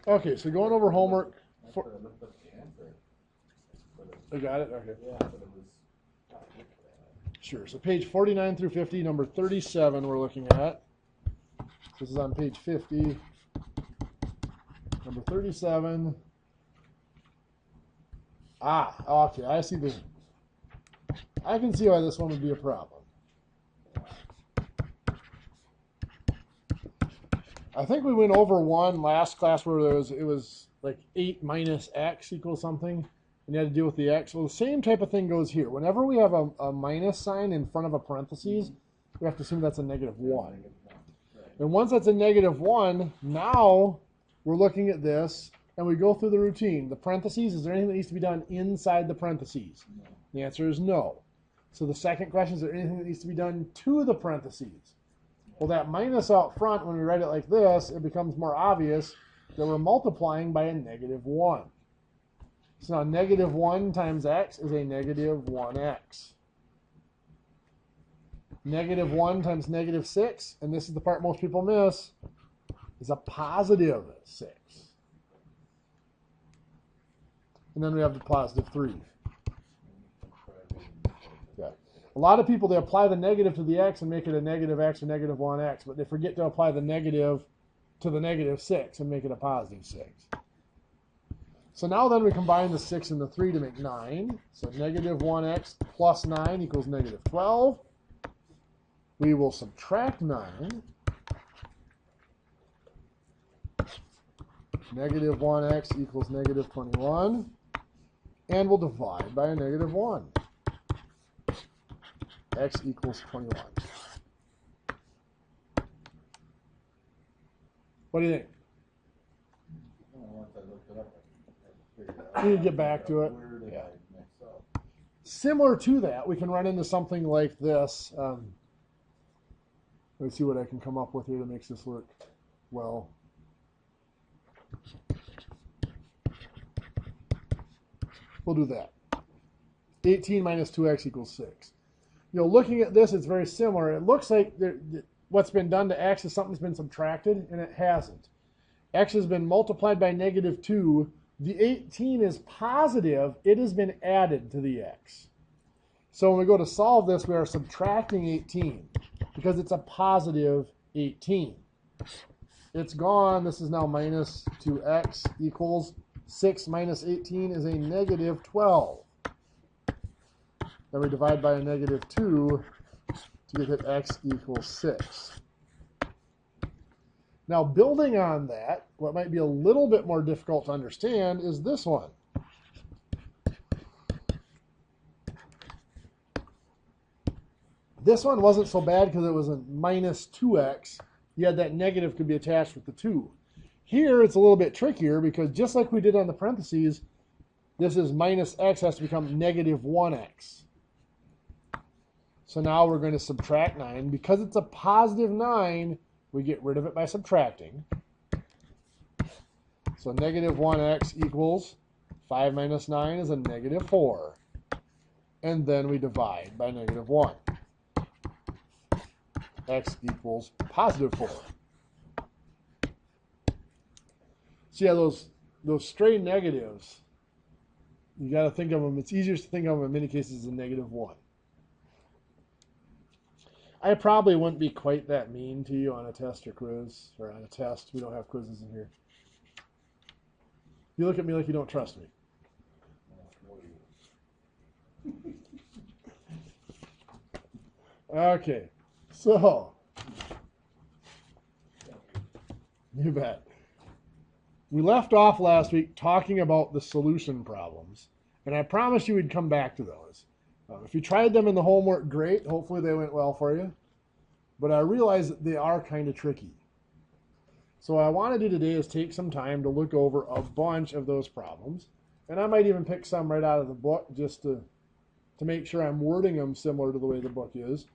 Okay, so going over homework. That's what I looked up the answer. I got it? Okay. Yeah, but it was. Sure. So page 49 through 50, number 37 we're looking at. This is on page 50. Number 37. Ah, okay. I see this. I can see why this one would be a problem. I think we went over one last class where it was like 8 minus x equals something, and you had to deal with the x. Well, the same type of thing goes here. Whenever we have a minus sign in front of a parentheses, we have to assume that's a -1. And once that's a -1, now we're looking at this, and we go through the routine. The parentheses, is there anything that needs to be done inside the parentheses? No. The answer is no. So the second question, is there anything that needs to be done to the parentheses? Well, that minus out front, when we write it like this, it becomes more obvious that we're multiplying by a -1. So now -1 times x is a -1x. -1 times -6, and this is the part most people miss, is a +6. And then we have the +3. Okay. A lot of people, they apply the negative to the x and make it a -x or -1x, but they forget to apply the negative to the -6 and make it a +6. So now then we combine the 6 and the 3 to make 9. So -1x plus 9 equals -12. We will subtract 9. -1x equals -21. And we'll divide by a -1. X equals 21. What do you think? Once I looked it up, I figured We need to get back to it. Where did Yeah. I mix up? Similar to that, we can run into something like this. Let's see what I can come up with here that makes this work well. We'll do that. 18 minus 2x equals 6. You know, looking at this, it's very similar. It looks like what's been done to x is something's been subtracted, and it hasn't. X has been multiplied by -2. The 18 is positive. It has been added to the x. So when we go to solve this, we are subtracting 18 because it's a positive 18. It's gone. This is now minus 2x equals 6 minus 18 is a -12. Then we divide by a -2 to get that x equals 6. Now, building on that, what might be a little bit more difficult to understand is this one. This one wasn't so bad because it was a minus 2x. You had that negative could be attached with the 2. Here, it's a little bit trickier because just like we did on the parentheses, this is minus x has to become -1x. So now we're going to subtract 9. Because it's a positive 9, we get rid of it by subtracting. So -1x equals 5 minus 9 is a -4. And then we divide by -1. X equals +4. So yeah, those stray negatives, you got to think of them. It's easiest to think of them in many cases as a -1. I probably wouldn't be quite that mean to you on a test or quiz, or on a test. We don't have quizzes in here. You look at me like you don't trust me. Okay, so you bet. We left off last week talking about the solution problems, and I promised you we'd come back to those. If you tried them in the homework, great. Hopefully they went well for you. But I realize that they are kind of tricky. So what I want to do today is take some time to look over a bunch of those problems. And I might even pick some right out of the book just to make sure I'm wording them similar to the way the book is.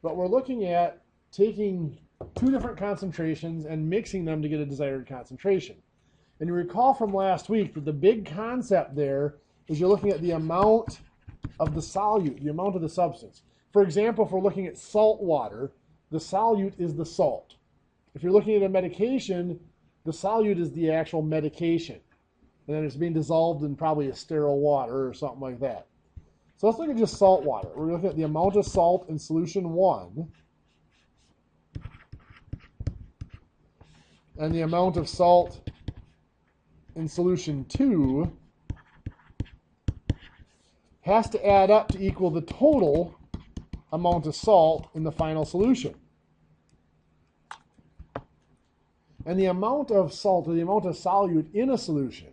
But we're looking at taking two different concentrations and mixing them to get a desired concentration. And you recall from last week that the big concept there is you're looking at the amount of the solute, the amount of the substance. For example, if we're looking at salt water, the solute is the salt. If you're looking at a medication, The solute is the actual medication. And then it's being dissolved in probably a sterile water or something like that. So let's look at just salt water. We're looking at the amount of salt in solution 1 and the amount of salt in solution 2 has to add up to equal the total amount of salt in the final solution. And the amount of salt, or the amount of solute in a solution,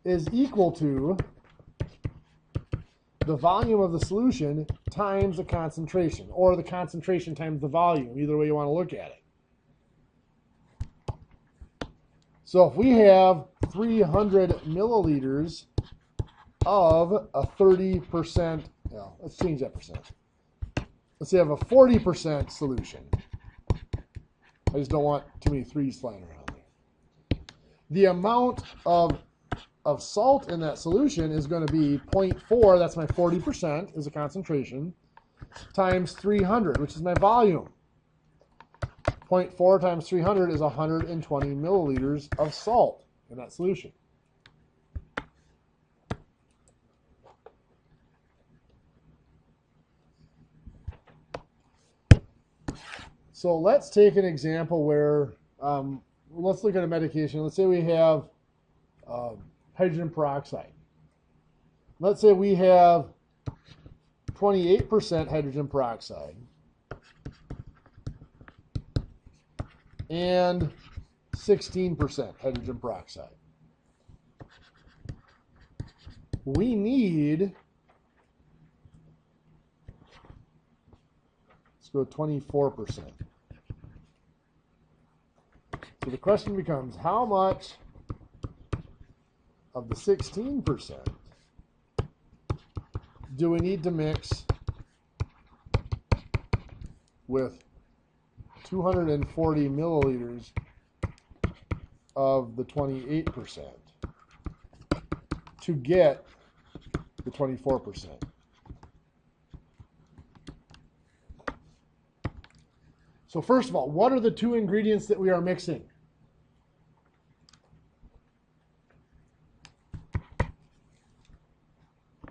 is equal to the volume of the solution times the concentration, or the concentration times the volume, either way you want to look at it. So if we have 300 milliliters of a 30%, let's change that percent. Let's say I have a 40% solution. I just don't want too many threes flying around there. The amount of salt in that solution is going to be 0.4, that's my 40%, is the concentration, times 300, which is my volume. 0.4 times 300 is 120 milliliters of salt in that solution. So let's take an example where, let's look at a medication. Let's say we have hydrogen peroxide. Let's say we have 28% hydrogen peroxide and 16% hydrogen peroxide. We need, let's go 24%. So the question becomes, how much of the 16% do we need to mix with 240 milliliters of the 28% to get the 24%? So first of all, what are the two ingredients that we are mixing?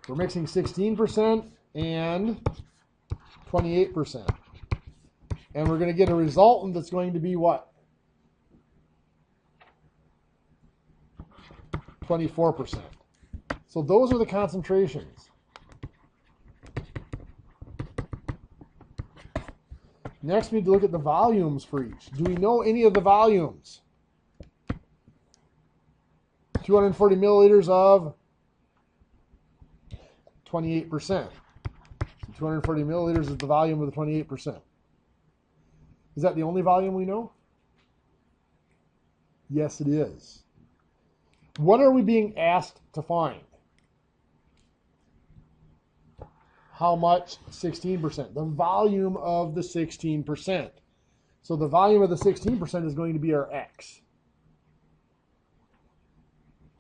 We're mixing 16% and 28%. And we're going to get a resultant that's going to be what? 24%. So those are the concentrations. Next, we need to look at the volumes for each. Do we know any of the volumes? 240 milliliters of 28%. So 240 milliliters is the volume of the 28%. Is that the only volume we know? Yes, it is. What are we being asked to find? How much? 16%. The volume of the 16%. So the volume of the 16% is going to be our X.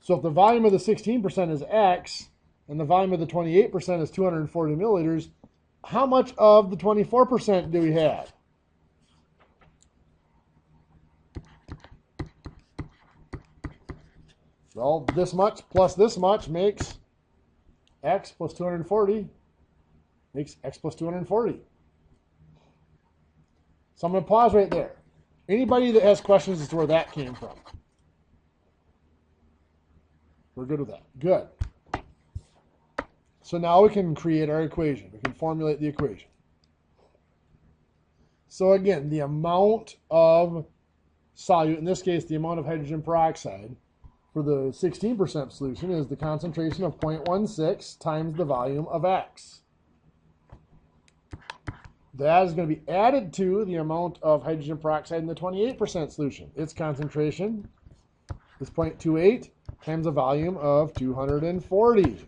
So if the volume of the 16% is X, and the volume of the 28% is 240 milliliters, how much of the 24% do we have? Well, this much plus this much makes X plus 240 makes X plus 240. So I'm going to pause right there. Anybody that has questions as to where that came from? We're good with that. Good. So now we can create our equation. We can formulate the equation. So again, the amount of solute, in this case, the amount of hydrogen peroxide, for the 16% solution is the concentration of 0.16 times the volume of X. That is going to be added to the amount of hydrogen peroxide in the 28% solution. Its concentration is 0.28 times a volume of 240.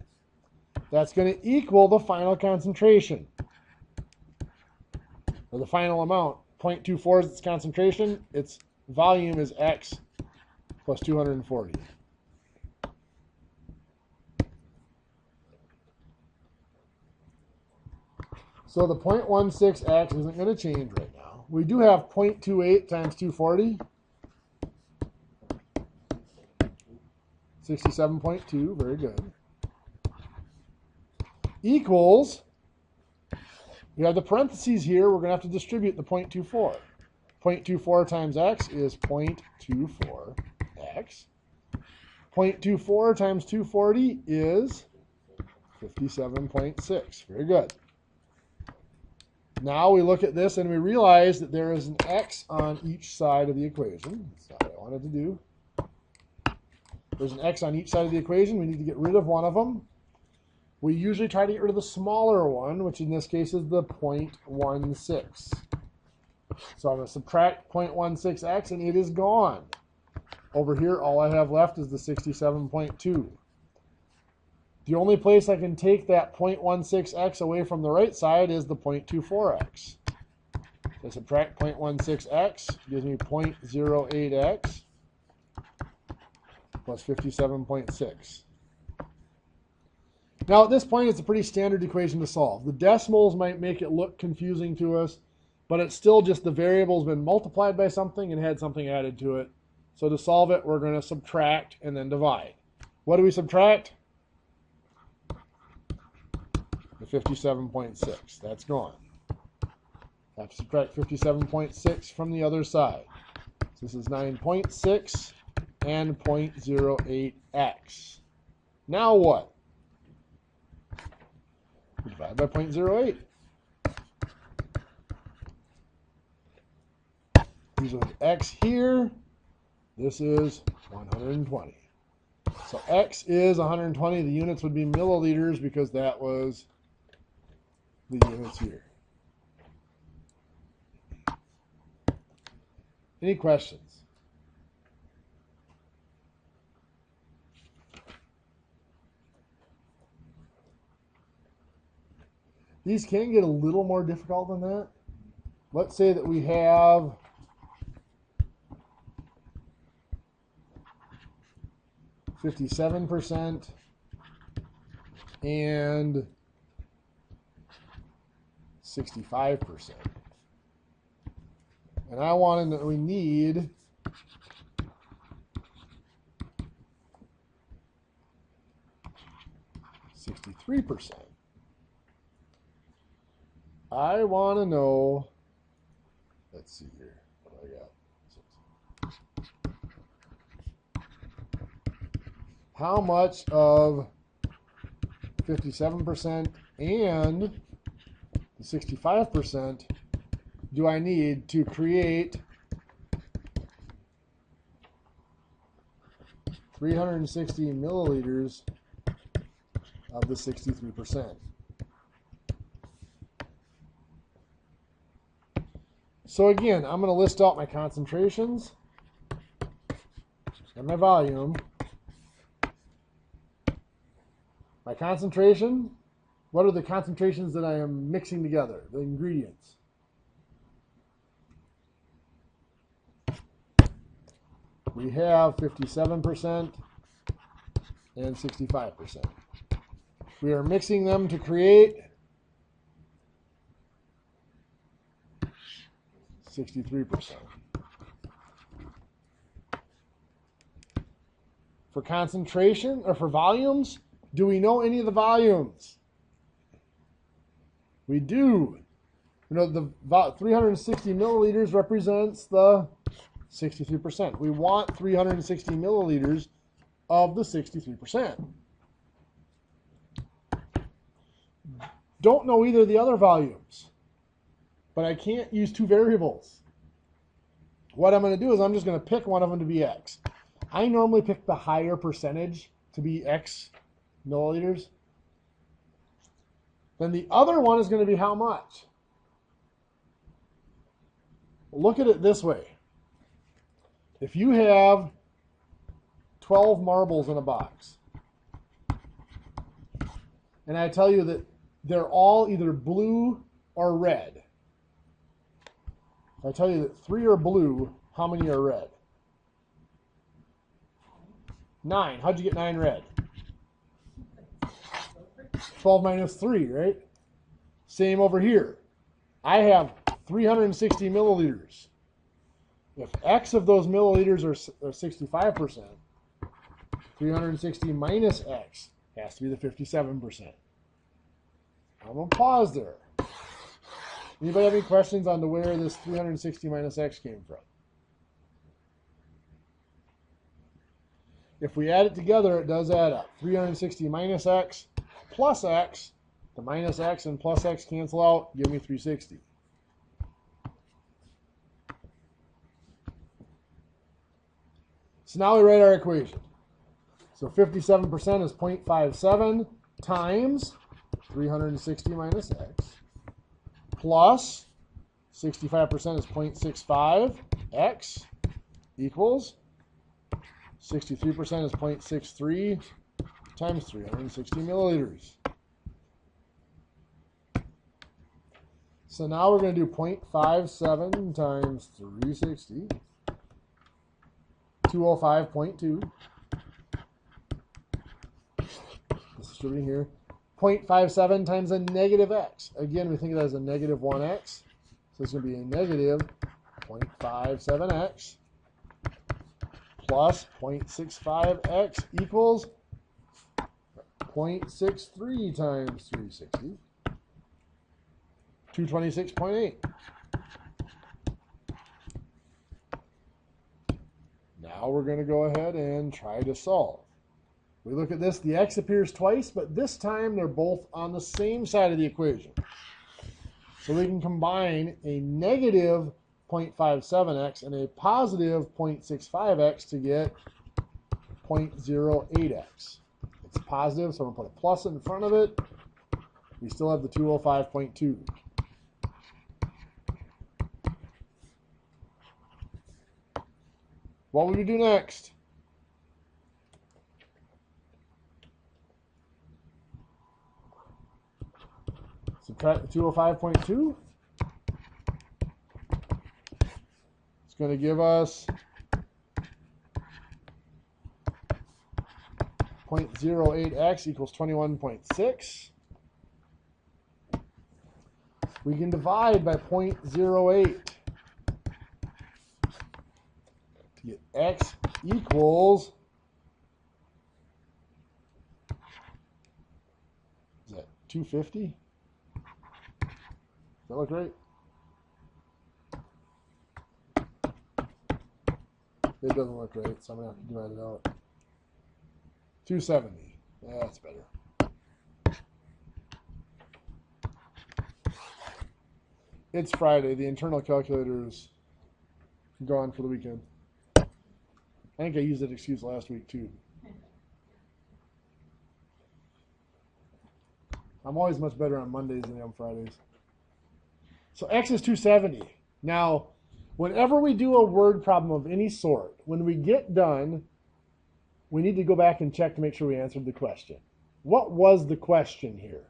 That's going to equal the final concentration, or the final amount. 0.24 is its concentration. Its volume is X plus 240. So the 0.16x isn't going to change right now. We do have 0.28 times 240. 67.2, very good. Equals, we have the parentheses here, we're going to have to distribute the 0.24. 0.24 times x is 0.24x. 0.24 times 240 is 57.6. Very good. Now we look at this and we realize that there is an x on each side of the equation. That's not what I wanted to do. There's an x on each side of the equation. We need to get rid of one of them. We usually try to get rid of the smaller one, which in this case is the 0.16. So I'm going to subtract 0.16x and it is gone. Over here, all I have left is the 67.2. The only place I can take that 0.16x away from the right side is the 0.24x. So subtract 0.16x gives me 0.08x plus 57.6. Now at this point, it's a pretty standard equation to solve. The decimals might make it look confusing to us, but it's still just the variable's been multiplied by something and had something added to it. So to solve it, we're going to subtract and then divide. What do we subtract? The 57.6. That's gone. I have to subtract 57.6 from the other side. So this is 9.6 and 0.08x. Now what? We divide by 0.08. These are x here. This is 120. So x is 120. The units would be milliliters because that was the units here. Any questions? These can get a little more difficult than that. Let's say that we have 57% and 65%. And I want to, we need 63%. I want to know, let's see here, what do I got? How much of 57% and the 65% do I need to create 360 milliliters of the 63%? So again, I'm going to list out my concentrations and my volume. My concentration, what are the concentrations that I am mixing together, the ingredients? We have 57% and 65%. We are mixing them to create 63%. For concentration, or for volumes, do we know any of the volumes? We do. You know, the 360 milliliters represents the 63%. We want 360 milliliters of the 63%. Don't know either of the other volumes, but I can't use two variables. What I'm going to do is I'm just going to pick one of them to be X. I normally pick the higher percentage to be X milliliters. Then the other one is going to be how much? Look at it this way. If you have 12 marbles in a box, and I tell you that they're all either blue or red. If I tell you that 3 are blue, how many are red? 9. How'd you get 9 red? 12 minus 3, right? Same over here. I have 360 milliliters. If X of those milliliters are 65%, 360 minus x has to be the 57%. I'm going to pause there. Anybody have any questions on where this 360 minus x came from? If we add it together, it does add up. 360 minus x plus x, the minus x and plus x cancel out, give me 360. So now we write our equation. So 57% is 0.57 times 360 minus x plus 65% is 0.65 x equals 63% is 0.63 times 360 milliliters. So now we're going to do 0.57 times 360, 205.2. Distributing here. 0.57 times a negative x. Again, we think of that as a negative 1x. So it's going to be a negative 0.57x plus 0.65x equals 0.63 times 360. 226.8. Now we're going to go ahead and try to solve. We look at this, the x appears twice, but this time they're both on the same side of the equation. So we can combine a negative 0.57x and a positive 0.65x to get 0.08x. It's positive, so I'm going to put a plus in front of it. We still have the 205.2. What would we do next? Subtract 205.2. It's going to give us 0.08x equals 21.6. We can divide by 0.08 to get x equals, is that 250? Does that look right? It doesn't look right, so I'm going to have to divide it out. 270. That's better. It's Friday. The internal calculator is gone for the weekend. I think I used that excuse last week too. I'm always much better on Mondays than I am Fridays. So x is 270. Now, whenever we do a word problem of any sort, when we get done, we need to go back and check to make sure we answered the question. What was the question here?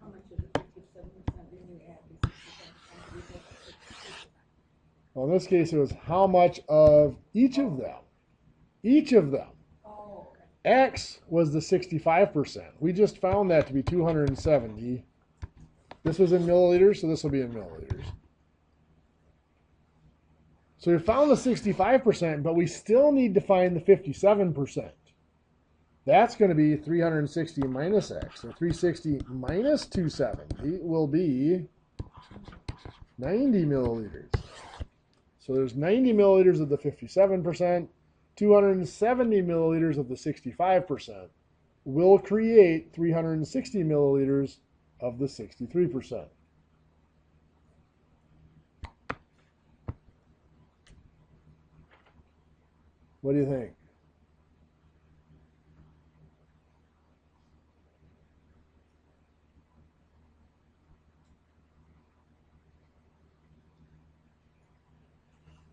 How much of the 57% did you add the 67%? Well, in this case, it was how much of each of them. Each of them. Oh, okay. X was the 65%. We just found that to be 270. This was in milliliters, so this will be in milliliters. So we found the 65%, but we still need to find the 57%. That's going to be 360 minus x. So 360 minus 270 will be 90 milliliters. So there's 90 milliliters of the 57%, 270 milliliters of the 65% will create 360 milliliters of the 63%. What do you think?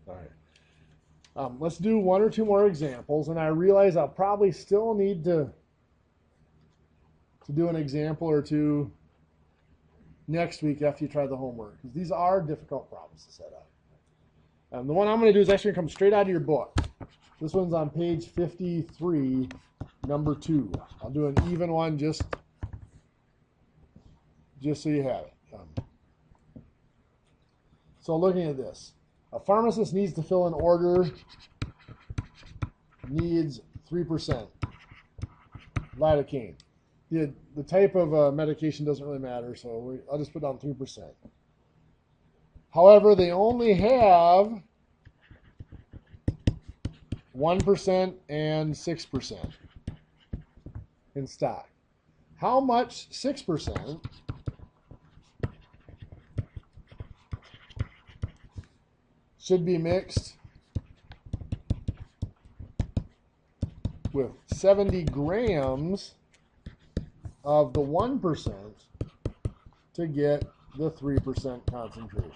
All right. Let's do one or two more examples, and I realize I'll probably still need to do an example or two next week after you try the homework, because these are difficult problems to set up. The one I'm going to do is actually going to come straight out of your book. This one's on page 53, number 2. I'll do an even one just so you have it. So looking at this, A pharmacist needs to fill an order, needs 3% lidocaine. The type of medication doesn't really matter, so I'll just put down 3%. However, they only have 1% and 6% in stock. How much 6% should be mixed with 70 grams of the 1% to get the 3% concentration?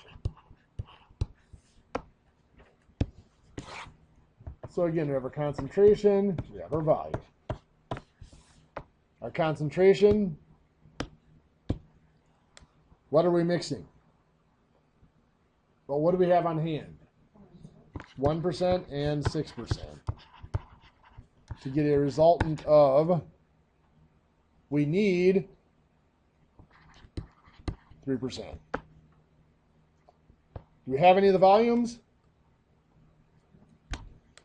So again, we have our concentration, we have our volume. Our concentration, what are we mixing? Well, what do we have on hand? 1% and 6%. To get a resultant of, we need 3%. Do we have any of the volumes?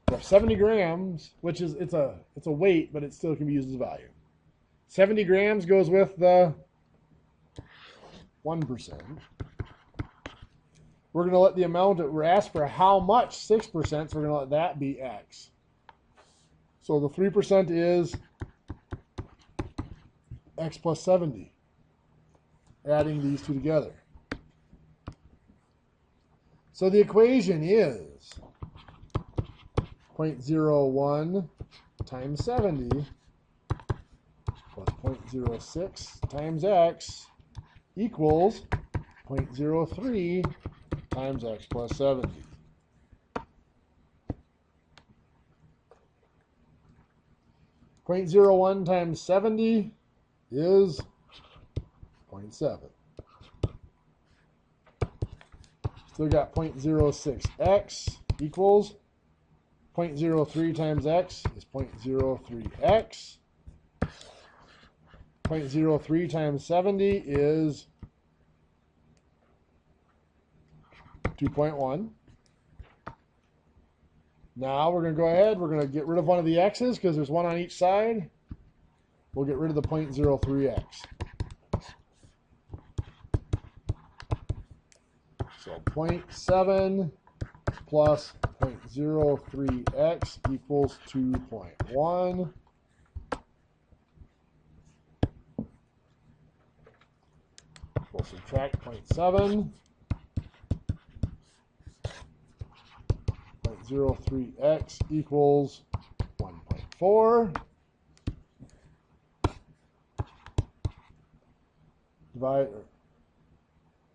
We have 70 grams, which is it's a weight, but it still can be used as volume. 70 grams goes with the 1%. We're going to let the amount that we're asked for how much 6%, so we're going to let that be X. So the 3% is X plus 70. Adding these two together. So the equation is 0.01 times 70 plus 0.06 times X equals 0.03 times X plus 70. .01 times 70 is 0.7. Still got 0.06x equals 0.03 times x is 0.03x. 0.03 times 70 is 2.1. Now we're going to go ahead, we're going to get rid of one of the x's because there's one on each side. We'll get rid of the 0.03x. So 0.7 plus 0.03x equals 2.1. We'll subtract 0.7. 0.03x equals 1.4. Divide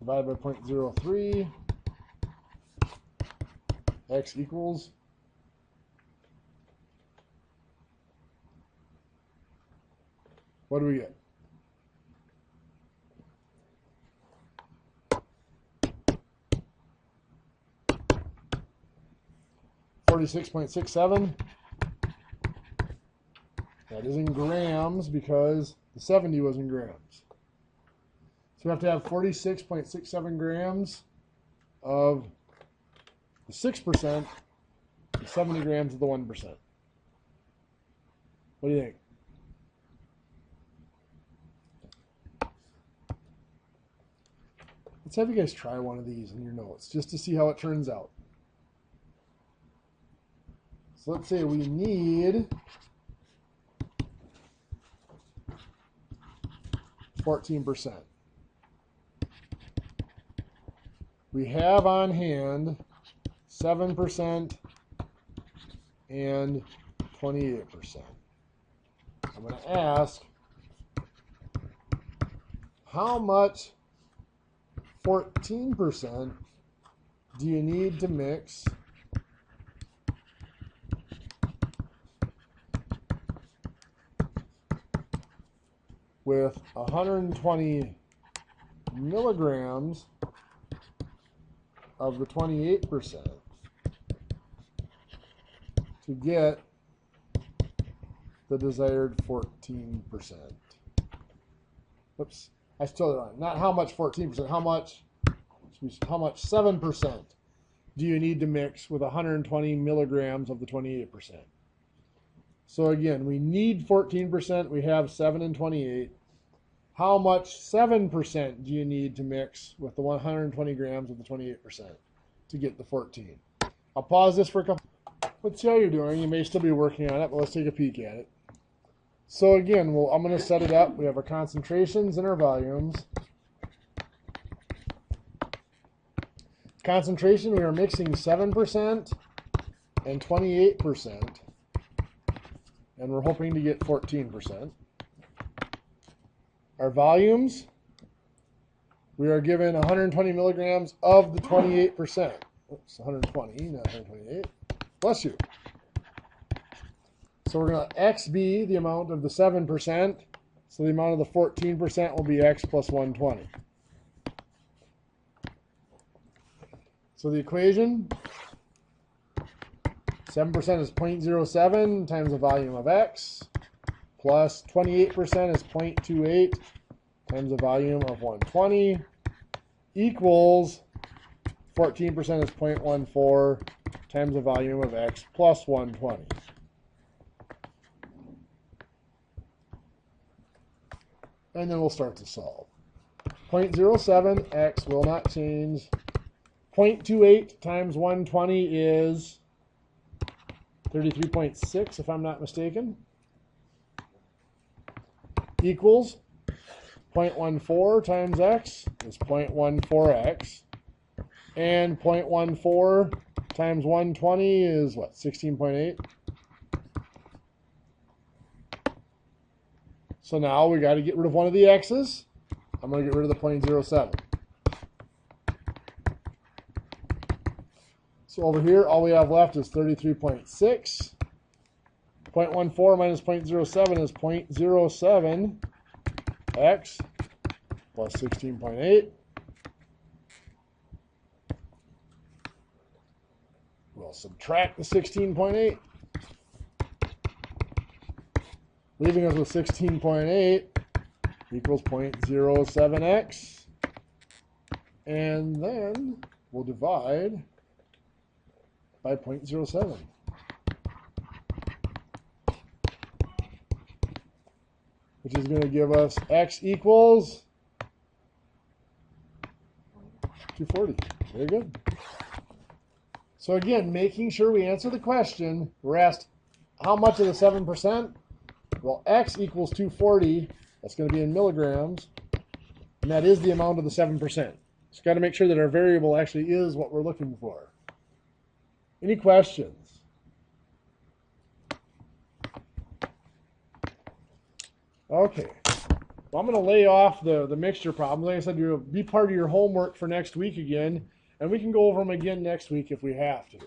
by 0.03. X equals what do we get? .67. That is in grams because the 70 was in grams. So we have to have 46.67 grams of the 6% and 70 grams of the 1%. What do you think? Let's have you guys try one of these in your notes just to see how it turns out. So let's say we need 14%. We have on hand 7% and 28%. I'm going to ask, how much 14% do you need to mix with 120 milligrams of the 28% to get the desired 14%. Oops, I spelled it wrong. Not how much 14%, how much 7% do you need to mix with 120 milligrams of the 28%? So again, we need 14%. We have 7 and 28. How much 7% do you need to mix with the 120 grams of the 28% to get the 14? I'll pause this for a couple. Let's see how you're doing. You may still be working on it, but let's take a peek at it. So again, I'm going to set it up. We have our concentrations and our volumes. Concentration, we are mixing 7% and 28%, and we're hoping to get 14%. Our volumes, we are given 120 milligrams of the 28%. Oops, 120, not 128. Bless you. So we're going to X be the amount of the 7%, so the amount of the 14% will be X plus 120. So the equation, 7% is 0.07 times the volume of X, plus 28% is 0.28 times the volume of 120, equals 14% is 0.14 times the volume of X plus 120. And then we'll start to solve. 0.07, X will not change. 0.28 times 120 is 33.6, if I'm not mistaken. Equals 0.14 times X is 0.14X. And 0.14 times 120 is what, 16.8? So now we got to get rid of one of the X's. I'm going to get rid of the 0.07. So over here, all we have left is 33.6. 0.14 minus 0.07 is 0.07 X plus 16.8. We'll subtract the 16.8, leaving us with 16.8 equals 0.07X. And then we'll divide by 0.07. Which is going to give us X equals 240. Very good. So again, making sure we answer the question, we're asked how much of the 7%? Well, X equals 240. That's going to be in milligrams. And that is the amount of the 7%. Just got to make sure that our variable actually is what we're looking for. Any questions? Okay. Well, I'm going to lay off the mixture problem. Like I said, you'll be part of your homework for next week again, and we can go over them again next week if we have to.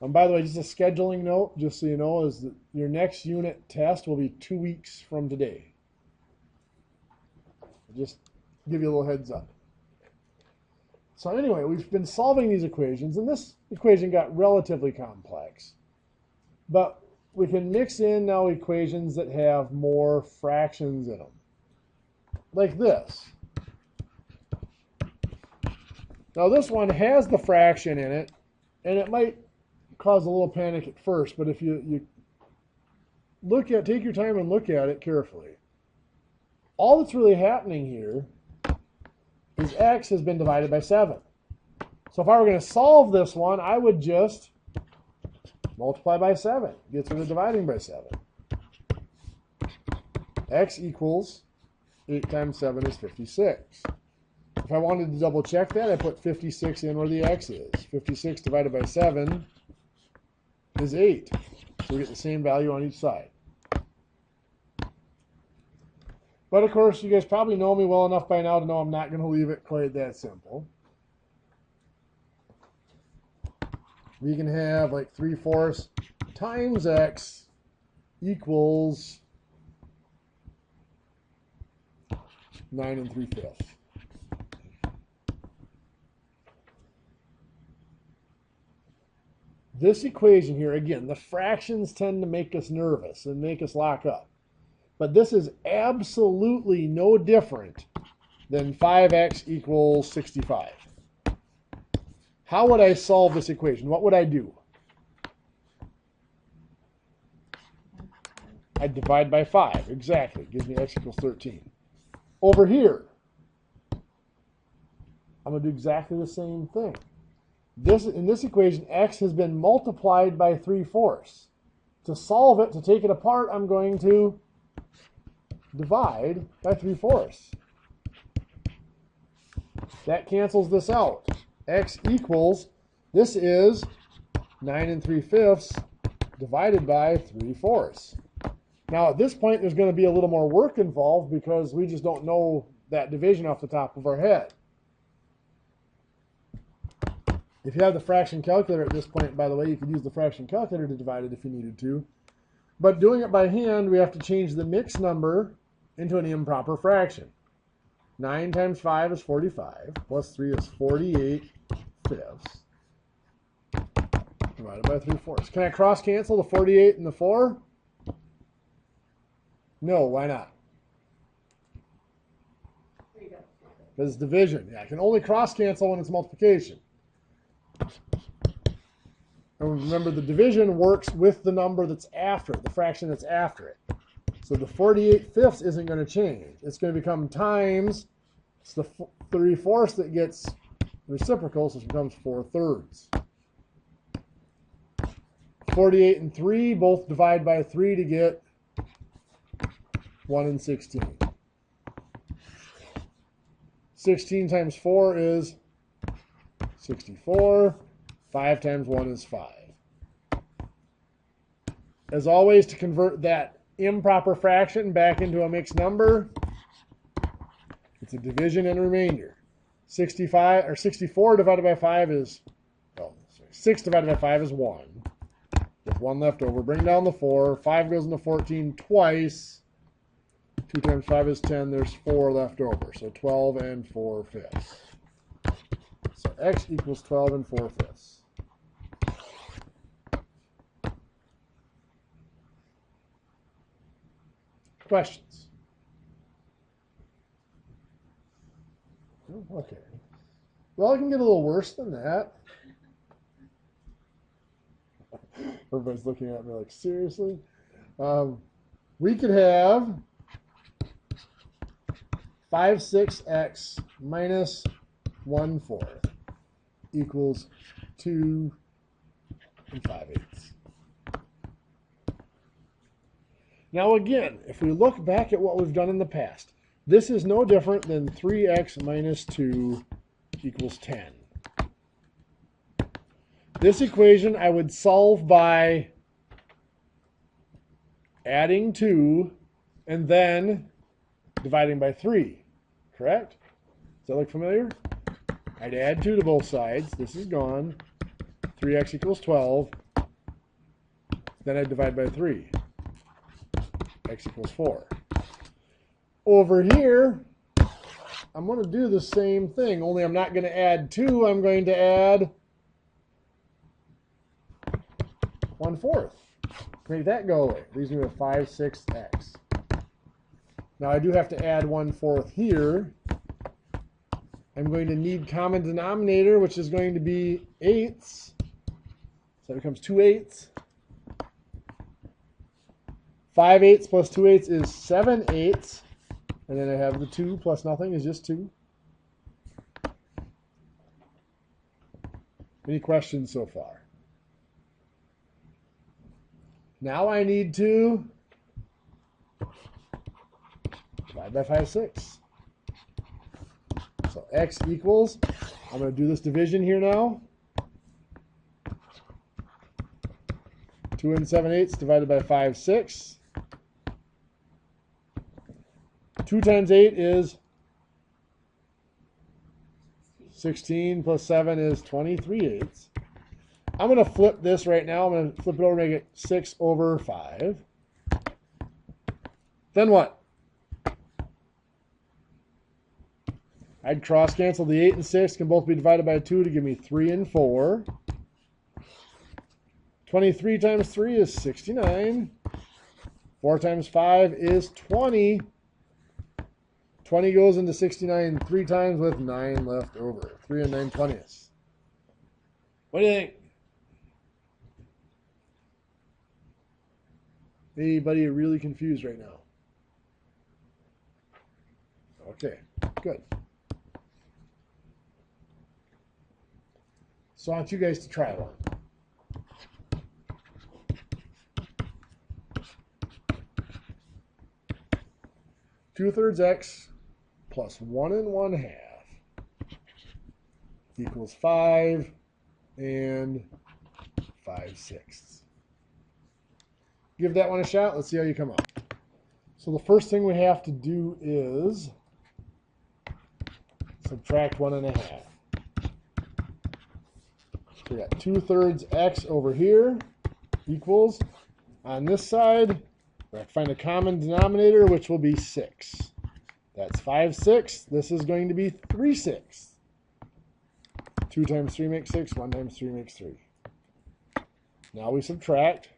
And by the way, just a scheduling note, just so you know, is that your next unit test will be 2 weeks from today. Just give you a little heads up. So anyway, we've been solving these equations, and this equation got relatively complex. But we can mix in now equations that have more fractions in them. Like this. Now this one has the fraction in it, and it might cause a little panic at first, but if you take your time and look at it carefully, all that's really happening here is X has been divided by 7. So if I were going to solve this one, I would just multiply by 7. Gets rid of dividing by 7. X equals 8 times 7 is 56. If I wanted to double check that, I put 56 in where the X is. 56 divided by 7 is 8. So we get the same value on each side. But of course, you guys probably know me well enough by now to know I'm not going to leave it quite that simple. We can have like 3/4 times X equals 9 3/5. This equation here, again, the fractions tend to make us nervous and make us lock up. But this is absolutely no different than 5x equals 65. How would I solve this equation? What would I do? I'd divide by 5. Exactly. Gives me x equals 13. Over here, I'm going to do exactly the same thing. In this equation, x has been multiplied by 3/4. To solve it, to take it apart, I'm going to divide by 3/4. That cancels this out. X equals, this is 9 3/5 divided by 3/4. Now at this point, there's going to be a little more work involved because we just don't know that division off the top of our head. If you have the fraction calculator at this point, by the way, you could use the fraction calculator to divide it if you needed to. But doing it by hand, we have to change the mixed number into an improper fraction. 9 times 5 is 45, plus 3 is 48 fifths, divided by 3/4. Can I cross cancel the 48 and the 4? No, why not? Because it's division. Yeah, I can only cross cancel when it's multiplication. And remember, the division works with the number that's after it, the fraction that's after it. So the 48 fifths isn't going to change. It's going to become times, it's the 3/4 that gets reciprocal, so it becomes 4/3. 48 and 3 both divide by 3 to get 1 and 16. 16 times 4 is 64. 5 times 1 is 5. As always, to convert that improper fraction back into a mixed number, it's a division and remainder. 64 divided by 5 is, 6 divided by 5 is 1. With 1 left over, bring down the 4. 5 goes into 14 twice. 2 times 5 is 10. There's 4 left over. So 12 and 4/5. So x equals 12 and 4/5. Questions? Okay. Well, it can get a little worse than that. Everybody's looking at me like, seriously? We could have 5/6x minus 1/4 equals 2 and 5/8. Now again, if we look back at what we've done in the past, this is no different than 3x minus 2 equals 10. This equation I would solve by adding 2 and then dividing by 3, correct? Does that look familiar? I'd add 2 to both sides. This is gone. 3x equals 12. Then I'd divide by 3. X equals 4. Over here, I'm going to do the same thing, only I'm not going to add 2. I'm going to add 1/4. Make that go away. Leaves me with 5/6x. Now I do have to add 1/4 here. I'm going to need common denominator, which is going to be 8ths. So it becomes 2/8. 5/8 plus 2/8 is 7/8. And then I have the 2 plus nothing is just 2. Any questions so far? Now I need to divide by 5/6. So x equals, I'm going to do this division here now. 2 and 7/8 divided by 5/6. 2 times 8 is 16 plus 7 is 23/8. I'm going to flip this right now. I'm going to flip it over and make it 6/5. Then what? I'd cross cancel. The 8 and 6 can both be divided by 2 to give me 3 and 4. 23 times 3 is 69. 4 times 5 is 20. 20 goes into 69 3 times with 9 left over. 3 and 9/20. What do you think? Anybody really confused right now? Okay, good. So I want you guys to try one. Two-thirds x plus 1 1/2 equals 5 5/6. Give that one a shot. Let's see how you come out. So the first thing we have to do is subtract 1 1/2. So we got 2/3 x over here equals, on this side, we have to find a common denominator, which will be 6. That's 5/6. This is going to be 3/6. 2 times 3 makes 6. 1 times 3 makes 3. Now we subtract.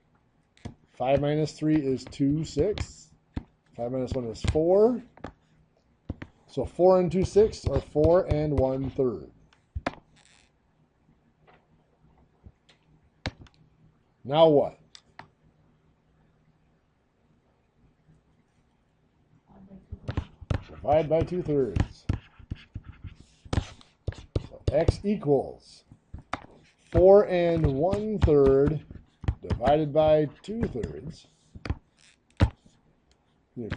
5 minus 3 is 2/6. 5 minus 1 is 4. So 4 and 2/6 are 4 1/3. Now what? Divide by 2/3. So x equals 4 1/3 divided by 2/3.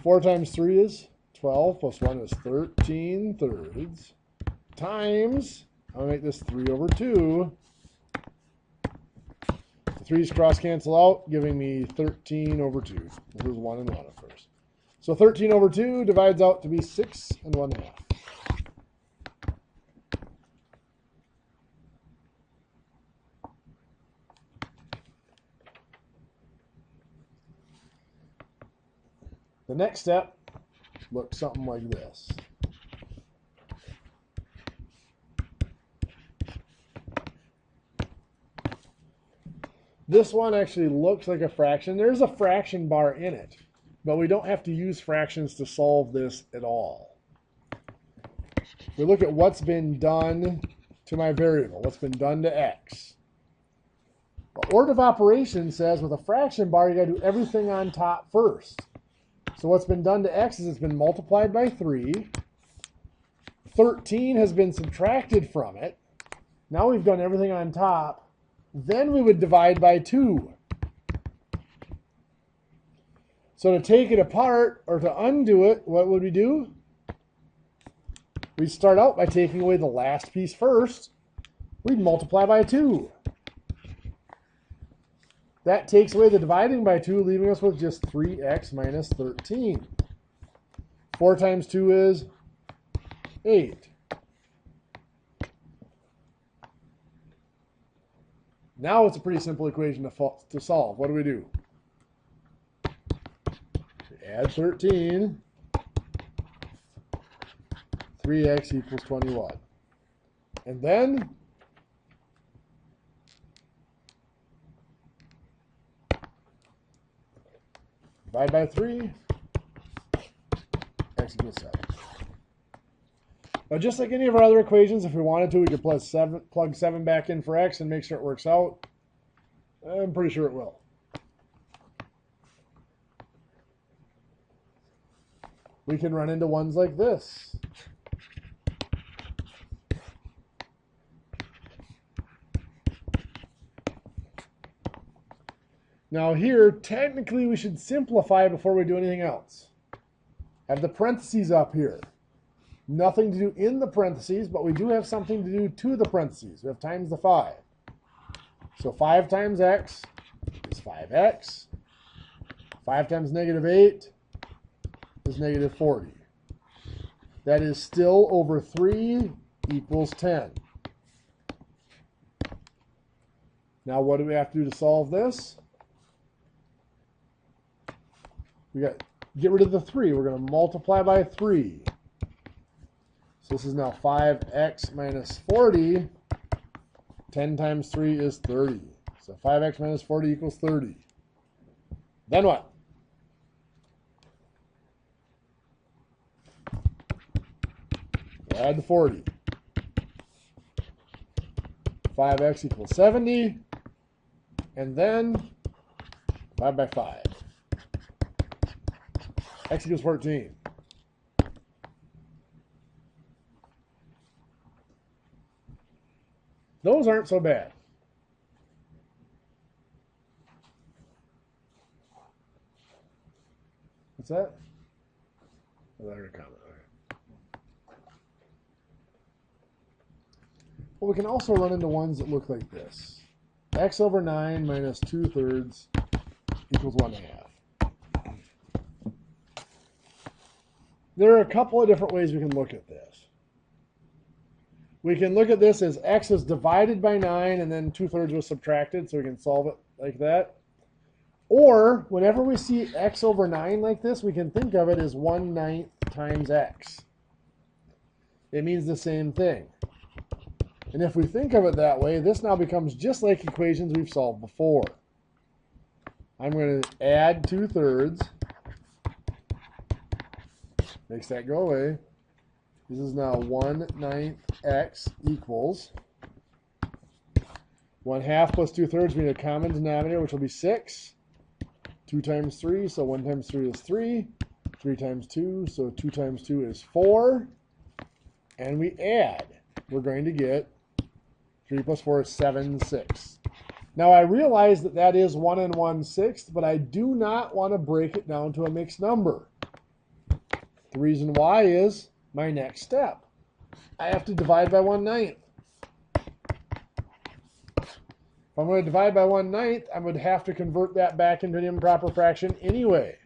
4 times 3 is 12, plus 1 is 13/3, times, I'm going to make this 3 over 2. The 3's cross cancel out, giving me 13 over 2. This is 1 and 1 at first. So 13 over 2 divides out to be 6 1/2. The next step looks something like this. This one actually looks like a fraction. There's a fraction bar in it, but we don't have to use fractions to solve this at all. We look at what's been done to my variable, what's been done to x. The order of operations says with a fraction bar, you got to do everything on top first. So what's been done to x is it's been multiplied by 3. 13 has been subtracted from it. Now we've done everything on top. Then we would divide by 2. So to take it apart or to undo it, what would we do? We'd start out by taking away the last piece first. We'd multiply by 2. That takes away the dividing by 2, leaving us with just 3x minus 13. 4 times 2 is 8. Now it's a pretty simple equation to solve. What do we do? We add 13. 3x equals 21. And then divide by 3, x equals 7. Now, just like any of our other equations, if we wanted to, we could plug 7 back in for x and make sure it works out. I'm pretty sure it will. We can run into ones like this. Now here, technically we should simplify before we do anything else. Have the parentheses up here. Nothing to do in the parentheses, but we do have something to do to the parentheses. We have times the 5. So 5 times x is 5x. 5 times negative 8 is negative 40. That is still over 3 equals 10. Now what do we have to do to solve this? We got get rid of the 3. We're going to multiply by 3. So this is now 5x minus 40. 10 times 3 is 30. So 5x minus 40 equals 30. Then what? Add the 40. 5x equals 70. And then 5 by 5. X equals 14. Those aren't so bad. What's that? Oh, I heard a comment. Okay. Well, we can also run into ones that look like this. X over 9 minus 2/3 equals 1/2. There are a couple of different ways we can look at this. We can look at this as x is divided by 9 and then 2/3 was subtracted, so we can solve it like that. Or, whenever we see x over 9 like this, we can think of it as 1/9 times x. It means the same thing. And if we think of it that way, this now becomes just like equations we've solved before. I'm going to add 2/3. Makes that go away. This is now 1/9 x equals 1/2 plus 2/3. We need a common denominator, which will be 6. 2 times 3, so 1 times 3 is 3. 3 times 2, so 2 times 2 is 4. And we add. We're going to get 3 plus 4 is 7/6. Now I realize that that is 1 1/6, but I do not want to break it down to a mixed number. The reason why is my next step. I have to divide by 1/9. If I'm going to divide by 1/9, I would have to convert that back into an improper fraction anyway.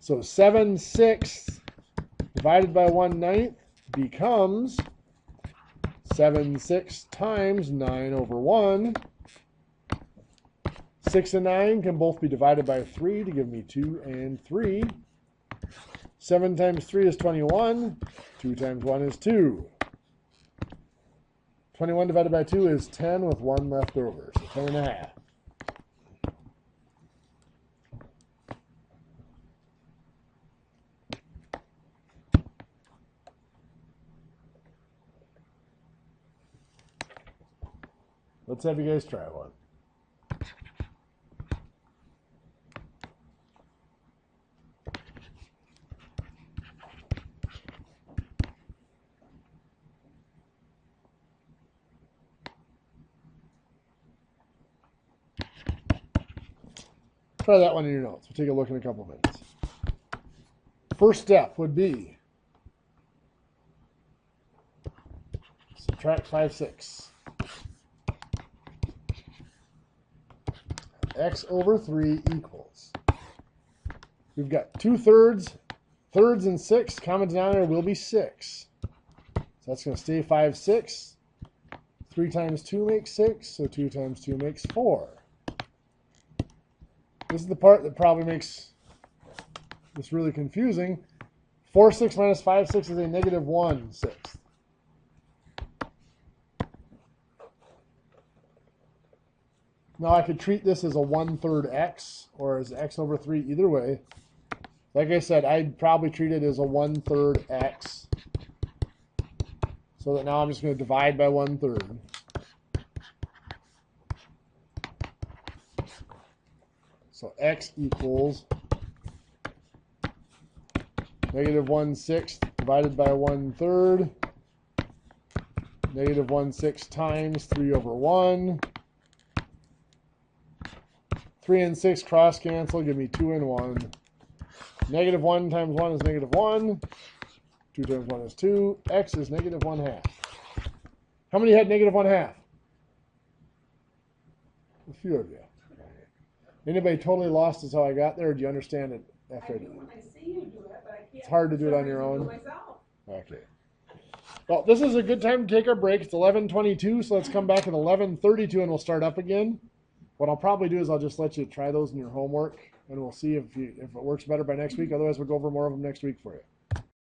So 7/6 divided by 1/9 becomes 7/6 times 9 over 1. 6 and 9 can both be divided by 3 to give me 2 and 3. 7 times 3 is 21. 2 times 1 is 2. 21 divided by 2 is 10 with 1 left over, so 10 1/2. Let's have you guys try one. Try that one in your notes. We'll take a look in a couple of minutes. First step would be subtract 5/6. X over 3 equals. We've got 2/3, thirds and 6. Common denominator will be 6. So that's going to stay 5/6. 3 times 2 makes 6, so 2 times 2 makes 4. This is the part that probably makes this really confusing. 4/6 minus 5/6 is a negative 1/6. Now I could treat this as a 1/3 x or as x over 3, either way. Like I said, I'd probably treat it as a 1/3 x. So that now I'm just going to divide by 1/3. So x equals negative 1/6 divided by 1/3. Negative 1/6 times 3 over 1. 3 and 6 cross cancel, give me 2 and 1. Negative 1 times 1 is negative 1. 2 times 1 is 2. X is negative 1/2. How many had negative 1/2? A few of you. Anybody totally lost as how I got there, or do you understand it after I did it? I see you do it, but I can't. It's hard to do it on your own. Myself. Okay. Well, this is a good time to take our break. It's 11:22, so let's come back at 11:32 and we'll start up again. What I'll probably do is I'll just let you try those in your homework, and we'll see if it works better by next week. Otherwise, we'll go over more of them next week for you.